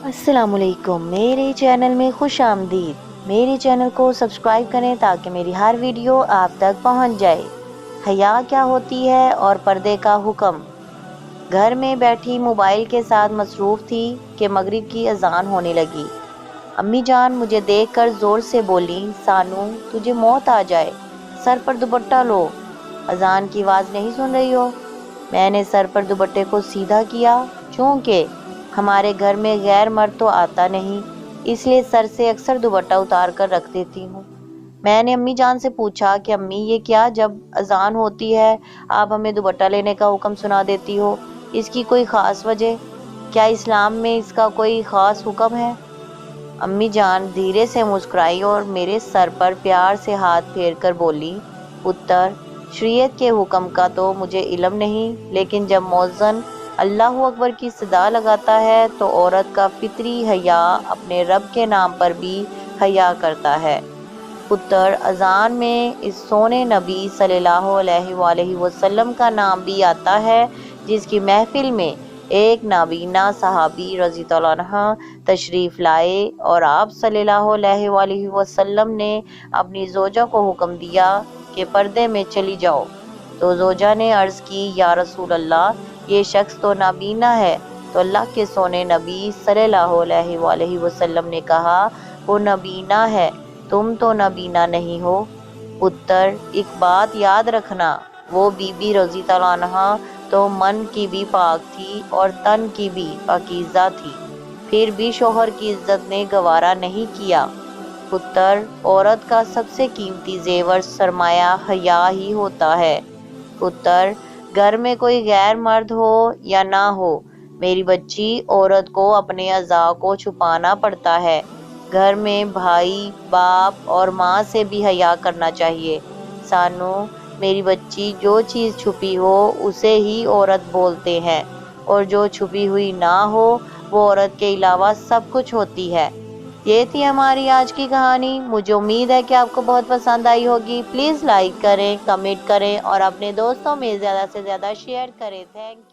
السلام علیکم، میرے چینل میں خوش آمدید۔ میرے چینل کو سبسکرائب کریں تاکہ میری ہر ویڈیو آپ تک پہنچ جائے۔ حیا کیا ہوتی ہے اور پردے کا حکم۔ گھر میں بیٹھی موبائل کے ساتھ مصروف تھی کہ مغرب کی اذان ہونے لگی۔ امی جان مجھے دیکھ کر زور سے بولیں، سانو تجھے موت آ جائے، سر پر دوپٹہ لو، اذان کی آواز نہیں سن رہی ہو؟ میں نے سر پر دوپٹے کو سیدھا کیا، چونکہ ہمارے گھر میں غیر مرد تو آتا نہیں، اس لیے سر سے اکثر دوپٹہ اتار کر رکھ دیتی ہوں۔ میں نے امی جان سے پوچھا کہ امی یہ کیا، جب اذان ہوتی ہے آپ ہمیں دوپٹہ لینے کا حکم سنا دیتی ہو، اس کی کوئی خاص وجہ؟ کیا اسلام میں اس کا کوئی خاص حکم ہے؟ امی جان دھیرے سے مسکرائی اور میرے سر پر پیار سے ہاتھ پھیر کر بولی، پتر، شریعت کے حکم کا تو مجھے علم نہیں، لیکن جب مؤذن اللہ اکبر کی صدا لگاتا ہے تو عورت کا فطری حیا اپنے رب کے نام پر بھی حیا کرتا ہے۔ پتر، اذان میں اس سونے نبی صلی اللہ علیہ وآلہ وسلم کا نام بھی آتا ہے جس کی محفل میں ایک نابینا صحابی رضی اللہ عنہ تشریف لائے اور آپ صلی اللہ علیہ وآلہ وسلم نے اپنی زوجہ کو حکم دیا کہ پردے میں چلی جاؤ، تو زوجہ نے عرض کی، یا رسول اللہ، یہ شخص تو نابینا ہے۔ تو اللہ کے سونے نبی صلی اللہ علیہ وآلہ وسلم نے کہا، وہ نابینا ہے، تم تو نابینا نہیں ہو۔ پتر، ایک بات یاد رکھنا، وہ بی بی رضی اللہ عنہ تو من کی بھی پاک تھی اور تن کی بھی پاکیزہ تھی، پھر بھی شوہر کی عزت نے گوارا نہیں کیا۔ پتر، عورت کا سب سے قیمتی زیور سرمایہ حیا ہی ہوتا ہے۔ پتر، گھر میں کوئی غیر مرد ہو یا نہ ہو، میری بچی، عورت کو اپنے اعضاء کو چھپانا پڑتا ہے۔ گھر میں بھائی، باپ اور ماں سے بھی حیا کرنا چاہیے۔ سانو، میری بچی، جو چیز چھپی ہو اسے ہی عورت بولتے ہیں، اور جو چھپی ہوئی نہ ہو وہ عورت کے علاوہ سب کچھ ہوتی ہے۔ یہ تھی ہماری آج کی کہانی۔ مجھے امید ہے کہ آپ کو بہت پسند آئی ہوگی۔ پلیز لائک کریں، کمنٹ کریں اور اپنے دوستوں میں زیادہ سے زیادہ شیئر کریں۔ Thank you.